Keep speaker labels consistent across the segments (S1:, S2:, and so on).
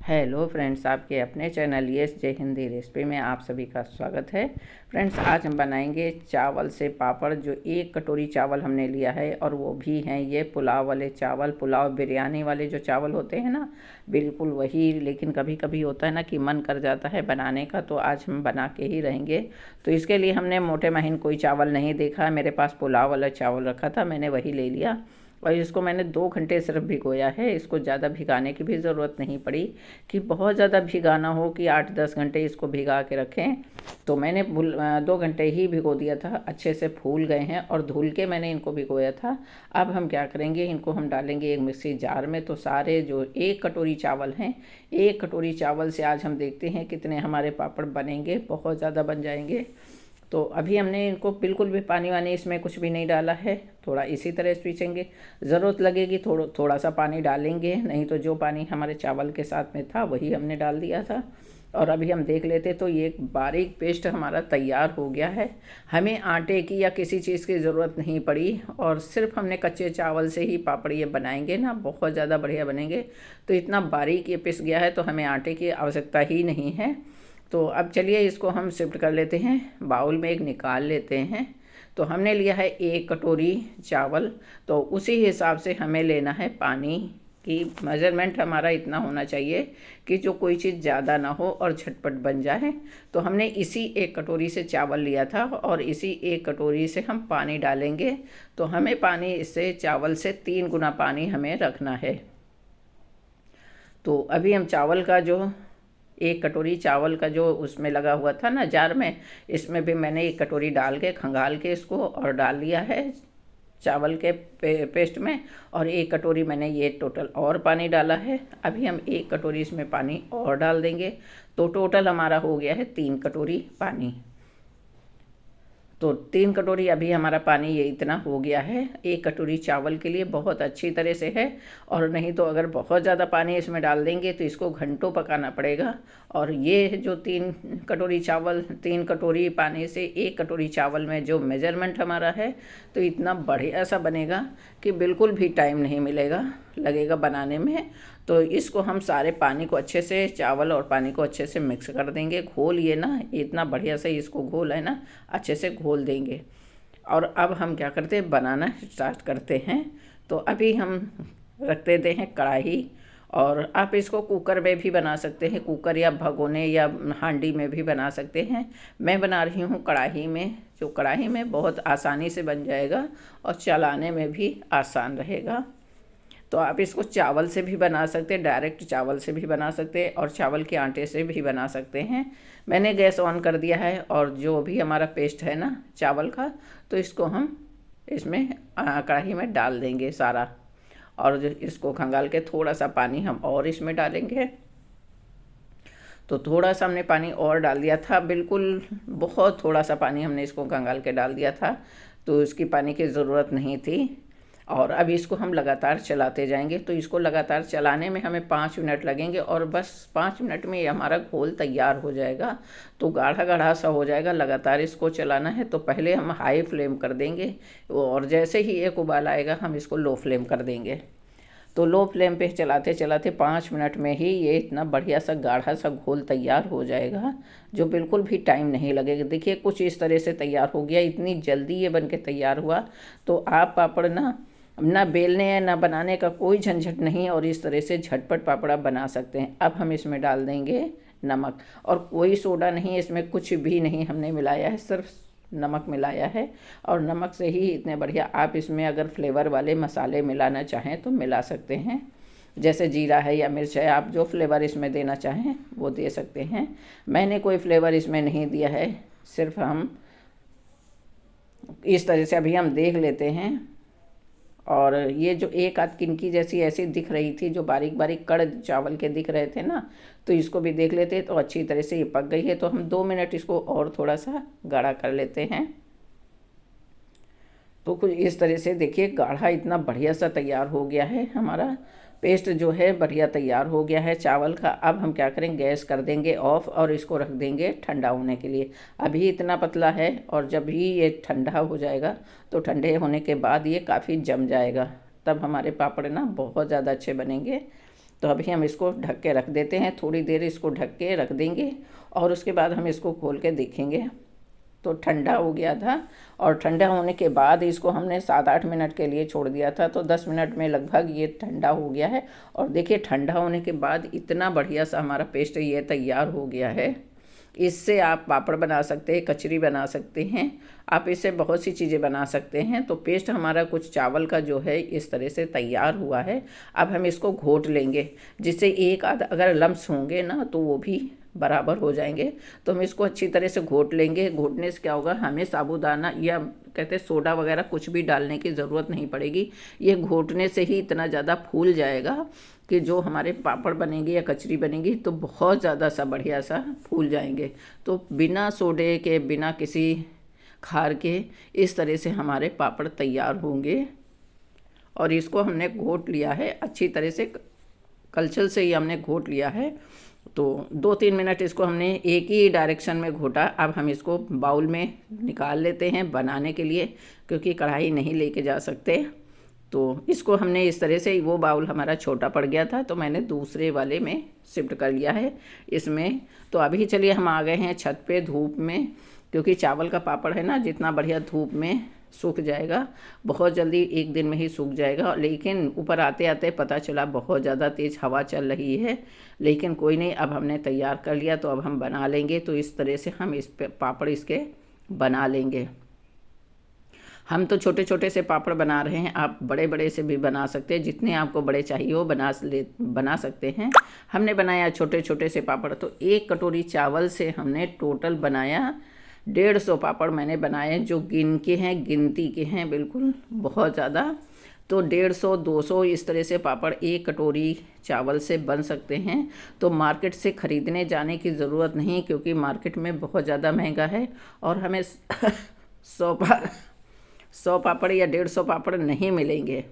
S1: Hello friends, आपके अपने channel yes जय हिंदी रेसिपी में आप सभी का स्वागत है। फ्रेंड्स, आज हम बनाएंगे चावल से पापड़। जो 1 कटोरी चावल हमने लिया है और वो भी हैं ये पुलाव वाले चावल, पुलाव बिरयानी वाले जो चावल होते हैं ना, बिल्कुल वही। लेकिन कभी कभी होता है ना कि मन कर जाता है बनाने का, तो आज हम बना के ही रहेंगे। तो इसके लिए हमने मोटे महीन कोई चावल नहीं देखा, मेरे पास पुलाव वाला चावल रखा था, मैंने वही ले लिया। और इसको मैंने 2 घंटे सिर्फ भिगोया है। इसको ज़्यादा भिगाने की भी ज़रूरत नहीं पड़ी कि बहुत ज़्यादा भिगाना हो कि 8-10 घंटे इसको भिगा के रखें। तो मैंने 2 घंटे ही भिगो दिया था। अच्छे से फूल गए हैं और धुल के मैंने इनको भिगोया था। अब हम क्या करेंगे, इनको हम डालेंगे एक मिक्सी जार में। तो सारे जो 1 कटोरी चावल हैं, 1 कटोरी चावल से आज हम देखते हैं कितने हमारे पापड़ बनेंगे। बहुत ज़्यादा बन जाएंगे। तो अभी हमने इनको बिल्कुल भी पानी वानी इसमें कुछ भी नहीं डाला है। थोड़ा इसी तरह पीसेंगे, ज़रूरत लगेगी थोड़ा सा पानी डालेंगे, नहीं तो जो पानी हमारे चावल के साथ में था वही हमने डाल दिया था। और अभी हम देख लेते तो ये एक बारीक पेस्ट हमारा तैयार हो गया है। हमें आटे की या किसी चीज़ की ज़रूरत नहीं पड़ी और सिर्फ हमने कच्चे चावल से ही पापड़ ये बनाएंगे ना, बहुत ज़्यादा बढ़िया बनेंगे। तो इतना बारीक ये पिस गया है तो हमें आटे की आवश्यकता ही नहीं है। तो अब चलिए इसको हम शिफ्ट कर लेते हैं, बाउल में एक निकाल लेते हैं। तो हमने लिया है 1 कटोरी चावल, तो उसी हिसाब से हमें लेना है पानी की मेज़रमेंट हमारा इतना होना चाहिए कि जो कोई चीज़ ज़्यादा ना हो और झटपट बन जाए। तो हमने इसी 1 कटोरी से चावल लिया था और इसी 1 कटोरी से हम पानी डालेंगे। तो हमें पानी इससे चावल से 3 गुना पानी हमें रखना है। तो अभी हम चावल का जो 1 कटोरी चावल का जो उसमें लगा हुआ था ना जार में, इसमें भी मैंने 1 कटोरी डाल के खंगाल के इसको और डाल लिया है चावल के पेस्ट में। और 1 कटोरी मैंने ये टोटल और पानी डाला है। अभी हम 1 कटोरी इसमें पानी और डाल देंगे। तो टोटल हमारा हो गया है 3 कटोरी पानी। तो 3 कटोरी अभी हमारा पानी ये इतना हो गया है 1 कटोरी चावल के लिए, बहुत अच्छी तरह से है। और नहीं तो अगर बहुत ज़्यादा पानी इसमें डाल देंगे तो इसको घंटों पकाना पड़ेगा। और ये जो 3 कटोरी चावल, 3 कटोरी पानी से 1 कटोरी चावल में जो मेजरमेंट हमारा है, तो इतना बढ़िया सा बनेगा कि बिल्कुल भी टाइम नहीं लगेगा बनाने में। तो इसको हम सारे पानी को अच्छे से, चावल और पानी को अच्छे से मिक्स कर देंगे। घोल ये ना इतना बढ़िया से इसको घोल है ना, अच्छे से घोल देंगे। और अब हम क्या करते हैं, बनाना स्टार्ट करते हैं। तो अभी हम रख देते हैं कढ़ाई। और आप इसको कुकर में भी बना सकते हैं, कुकर या भगोने या हांडी में भी बना सकते हैं। मैं बना रही हूँ कढ़ाई में, जो कढ़ाई में बहुत आसानी से बन जाएगा और चलाने में भी आसान रहेगा। तो आप इसको चावल से भी बना सकते हैं, डायरेक्ट चावल से भी बना सकते हैं और चावल के आटे से भी बना सकते हैं। मैंने गैस ऑन कर दिया है और जो भी हमारा पेस्ट है ना चावल का, तो इसको हम इसमें कढ़ाई में डाल देंगे सारा। और जो इसको खंगाल के थोड़ा सा पानी हम और इसमें डालेंगे। तो थोड़ा सा हमने पानी और डाल दिया था, बिल्कुल बहुत थोड़ा सा पानी हमने इसको खंगाल के डाल दिया था, तो इसकी पानी की ज़रूरत नहीं थी। और अब इसको हम लगातार चलाते जाएंगे। तो इसको लगातार चलाने में हमें 5 मिनट लगेंगे और बस 5 मिनट में ये हमारा घोल तैयार हो जाएगा। तो गाढ़ा गाढ़ा सा हो जाएगा। लगातार इसको चलाना है। तो पहले हम हाई फ्लेम कर देंगे और जैसे ही एक उबाल आएगा हम इसको लो फ्लेम कर देंगे। तो लो फ्लेम पे चलाते चलाते 5 मिनट में ही ये इतना बढ़िया सा गाढ़ा सा घोल तैयार हो जाएगा, जो बिल्कुल भी टाइम नहीं लगेगा। देखिए कुछ इस तरह से तैयार हो गया, इतनी जल्दी ये बन के तैयार हुआ। तो आप पापड़ ना बेलने या ना बनाने का कोई झंझट नहीं और इस तरह से झटपट पापड़ आप बना सकते हैं। अब हम इसमें डाल देंगे नमक, और कोई सोडा नहीं, इसमें कुछ भी नहीं हमने मिलाया है, सिर्फ नमक मिलाया है। और नमक से ही इतने बढ़िया। आप इसमें अगर फ्लेवर वाले मसाले मिलाना चाहें तो मिला सकते हैं, जैसे जीरा है या मिर्च है, आप जो फ्लेवर इसमें देना चाहें वो दे सकते हैं। मैंने कोई फ्लेवर इसमें नहीं दिया है, सिर्फ हम इस तरह से अभी हम देख लेते हैं। और ये जो एक आध किनकी जैसी ऐसी दिख रही थी, जो बारीक बारीक कड़ चावल के दिख रहे थे ना, तो इसको भी देख लेते। तो अच्छी तरह से ये पक गई है। तो हम 2 मिनट इसको और थोड़ा सा गाढ़ा कर लेते हैं। तो कुछ इस तरह से देखिए गाढ़ा इतना बढ़िया सा तैयार हो गया है, हमारा पेस्ट जो है बढ़िया तैयार हो गया है चावल का। अब हम क्या करेंगे, गैस कर देंगे ऑफ और इसको रख देंगे ठंडा होने के लिए। अभी इतना पतला है और जब भी ये ठंडा हो जाएगा तो ठंडे होने के बाद ये काफ़ी जम जाएगा, तब हमारे पापड़ ना बहुत ज़्यादा अच्छे बनेंगे। तो अभी हम इसको ढक के रख देते हैं, थोड़ी देर इसको ढक के रख देंगे और उसके बाद हम इसको खोल के देखेंगे। तो ठंडा हो गया था और ठंडा होने के बाद इसको हमने 7-8 मिनट के लिए छोड़ दिया था, तो 10 मिनट में लगभग ये ठंडा हो गया है। और देखिए ठंडा होने के बाद इतना बढ़िया सा हमारा पेस्ट ये तैयार हो गया है। इससे आप पापड़ बना सकते हैं, कचरी बना सकते हैं, आप इससे बहुत सी चीज़ें बना सकते हैं। तो पेस्ट हमारा कुछ चावल का जो है इस तरह से तैयार हुआ है। अब हम इसको घोट लेंगे, जिससे एक आध अगर लम्स होंगे ना तो वो भी बराबर हो जाएंगे। तो हम इसको अच्छी तरह से घोट लेंगे। घोटने से क्या होगा, हमें साबूदाना या कहते हैं सोडा वगैरह कुछ भी डालने की ज़रूरत नहीं पड़ेगी। ये घोटने से ही इतना ज़्यादा फूल जाएगा कि जो हमारे पापड़ बनेंगे या कचरी बनेगी तो बहुत ज़्यादा सा बढ़िया सा फूल जाएंगे। तो बिना सोडे के, बिना किसी खार के इस तरह से हमारे पापड़ तैयार होंगे। और इसको हमने घोट लिया है अच्छी तरह से, कलछल से ही हमने घोट लिया है। तो 2-3 मिनट इसको हमने एक ही डायरेक्शन में घोटा। अब हम इसको बाउल में निकाल लेते हैं बनाने के लिए, क्योंकि कढ़ाई नहीं लेके जा सकते। तो इसको हमने इस तरह से, वो बाउल हमारा छोटा पड़ गया था तो मैंने दूसरे वाले में शिफ्ट कर लिया है इसमें। तो अभी चलिए हम आ गए हैं छत पे धूप में, क्योंकि चावल का पापड़ है ना, जितना बढ़िया धूप में सूख जाएगा, बहुत जल्दी एक दिन में ही सूख जाएगा। लेकिन ऊपर आते आते पता चला बहुत ज़्यादा तेज़ हवा चल रही है, लेकिन कोई नहीं, अब हमने तैयार कर लिया तो अब हम बना लेंगे। तो इस तरह से हम इस पे पापड़ इसके बना लेंगे। हम तो छोटे छोटे से पापड़ बना रहे हैं, आप बड़े बड़े से भी बना सकते हैं, जितने आपको बड़े चाहिए हो बना सकते हैं। हमने बनाया छोटे छोटे से पापड़। तो 1 कटोरी चावल से हमने टोटल बनाया 150 पापड़ मैंने बनाए, जो गिन के हैं, गिनती के हैं, बिल्कुल बहुत ज़्यादा। तो 150-200 इस तरह से पापड़ 1 कटोरी चावल से बन सकते हैं। तो मार्केट से ख़रीदने जाने की ज़रूरत नहीं, क्योंकि मार्केट में बहुत ज़्यादा महंगा है और हमें 100 पापड़ या 150 पापड़ नहीं मिलेंगे।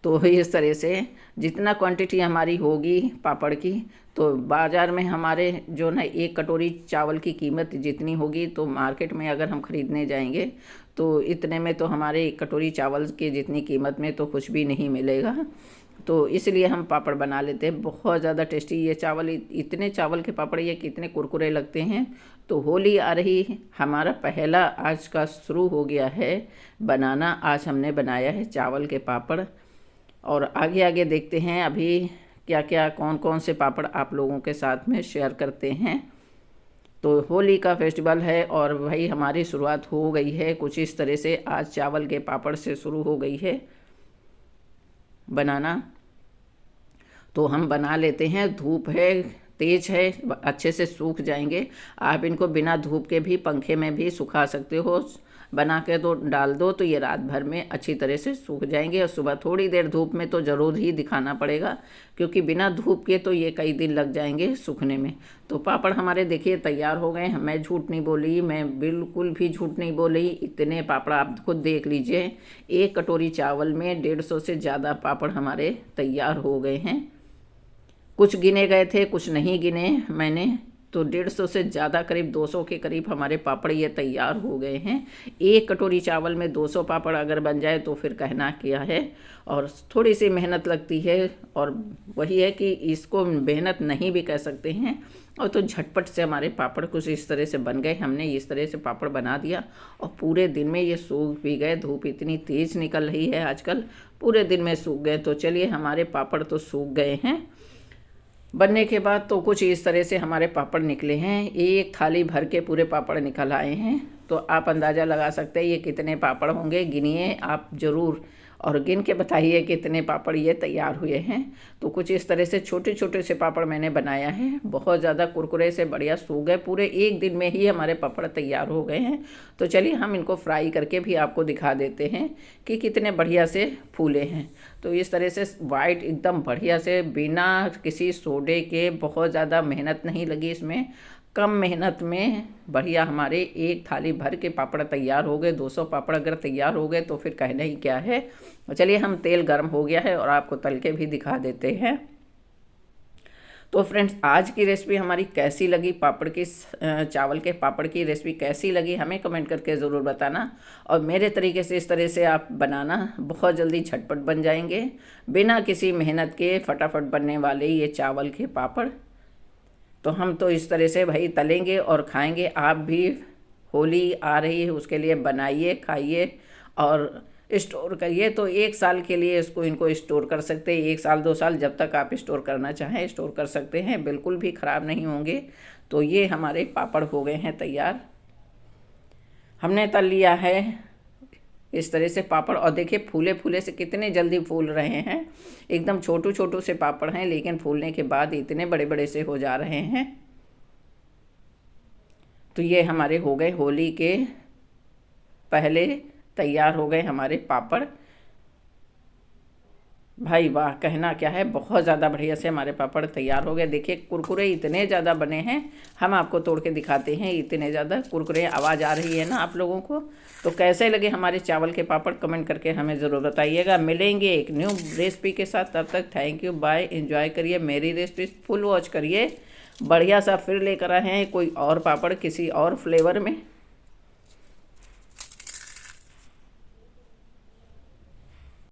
S1: तो इस तरह से जितना क्वांटिटी हमारी होगी पापड़ की, तो बाज़ार में हमारे जो ना 1 कटोरी चावल की कीमत जितनी होगी, तो मार्केट में अगर हम ख़रीदने जाएंगे तो इतने में तो हमारे 1 कटोरी चावल की जितनी कीमत में तो कुछ भी नहीं मिलेगा। तो इसलिए हम पापड़ बना लेते हैं। बहुत ज़्यादा टेस्टी ये चावल, इतने चावल के पापड़ ये कितने कुरकुरे लगते हैं। तो होली आ रही, हमारा पहला आज का शुरू हो गया है बनाना। आज हमने बनाया है चावल के पापड़, और आगे आगे देखते हैं अभी क्या क्या, कौन कौन से पापड़ आप लोगों के साथ में शेयर करते हैं। तो होली का फेस्टिवल है और भाई हमारी शुरुआत हो गई है कुछ इस तरह से। आज चावल के पापड़ से शुरू हो गई है बनाना। तो हम बना लेते हैं। धूप है, तेज़ है, अच्छे से सूख जाएंगे। आप इनको बिना धूप के भी पंखे में भी सुखा सकते हो, बना के तो डाल दो तो ये रात भर में अच्छी तरह से सूख जाएंगे। और सुबह थोड़ी देर धूप में तो ज़रूर ही दिखाना पड़ेगा, क्योंकि बिना धूप के तो ये कई दिन लग जाएंगे सूखने में। तो पापड़ हमारे देखिए तैयार हो गए। मैं झूठ नहीं बोली, मैं बिल्कुल भी झूठ नहीं बोली। इतने पापड़ आप खुद देख लीजिए, 1 कटोरी चावल में 150 से ज़्यादा पापड़ हमारे तैयार हो गए हैं। कुछ गिने गए थे, कुछ नहीं गिने मैंने, तो 150 से ज़्यादा, करीब 200 के करीब हमारे पापड़ ये तैयार हो गए हैं। 1 कटोरी चावल में 200 पापड़ अगर बन जाए तो फिर कहना क्या है। और थोड़ी सी मेहनत लगती है, और वही है कि इसको मेहनत नहीं भी कह सकते हैं। और तो झटपट से हमारे पापड़ कुछ इस तरह से बन गए। हमने इस तरह से पापड़ बना दिया और पूरे दिन में ये सूख भी गए। धूप इतनी तेज़ निकल रही है आजकल, पूरे दिन में सूख गए। तो चलिए, हमारे पापड़ तो सूख गए हैं बनने के बाद। तो कुछ इस तरह से हमारे पापड़ निकले हैं। 1 थाली भर के पूरे पापड़ निकल आए हैं। तो आप अंदाज़ा लगा सकते हैं ये कितने पापड़ होंगे। गिनिए आप ज़रूर, और गिन के बताइए कितने पापड़ ये तैयार हुए हैं। तो कुछ इस तरह से छोटे छोटे से पापड़ मैंने बनाया है। बहुत ज़्यादा कुरकुरे से बढ़िया सूख गए, पूरे 1 दिन में ही हमारे पापड़ तैयार हो गए हैं। तो चलिए हम इनको फ्राई करके भी आपको दिखा देते हैं कि कितने बढ़िया से फूले हैं। तो इस तरह से वाइट एकदम बढ़िया से, बिना किसी सोडे के, बहुत ज़्यादा मेहनत नहीं लगी इसमें, कम मेहनत में बढ़िया हमारे 1 थाली भर के पापड़ तैयार हो गए। 200 पापड़ अगर तैयार हो गए तो फिर कहना ही क्या है। चलिए, हम तेल गर्म हो गया है और आपको तल के भी दिखा देते हैं। तो फ्रेंड्स, आज की रेसिपी हमारी कैसी लगी, पापड़ की चावल के पापड़ की रेसिपी कैसी लगी हमें कमेंट करके ज़रूर बताना। और मेरे तरीके से इस तरह से आप बनाना, बहुत जल्दी झटपट बन जाएंगे, बिना किसी मेहनत के फटाफट बनने वाले ये चावल के पापड़। तो हम तो इस तरह से भाई तलेंगे और खाएंगे। आप भी होली आ रही है, उसके लिए बनाइए, खाइए और स्टोर करिए। तो 1 साल के लिए इनको स्टोर कर सकते हैं, 1 साल 2 साल, जब तक आप स्टोर करना चाहें स्टोर कर सकते हैं, बिल्कुल भी ख़राब नहीं होंगे। तो ये हमारे पापड़ हो गए हैं तैयार। हमने तल लिया है इस तरह से पापड़, और देखिए फूले फूले से कितने जल्दी फूल रहे हैं। एकदम छोटू छोटू से पापड़ हैं, लेकिन फूलने के बाद इतने बड़े बड़े से हो जा रहे हैं। तो ये हमारे हो गए होली के पहले तैयार हो गए हमारे पापड़। भाई वाह, कहना क्या है, बहुत ज़्यादा बढ़िया से हमारे पापड़ तैयार हो गए। देखिए कुरकुरे इतने ज़्यादा बने हैं, हम आपको तोड़ के दिखाते हैं। इतने ज़्यादा कुरकुरे, आवाज़ आ रही है ना आप लोगों को। तो कैसे लगे हमारे चावल के पापड़ कमेंट करके हमें ज़रूर बताइएगा। मिलेंगे एक न्यू रेसिपी के साथ, तब तक थैंक यू, बाय। एंजॉय करिए मेरी रेसिपी, फुल वॉच करिए। बढ़िया सा फिर लेकर आए हैं कोई और पापड़ किसी और फ्लेवर में।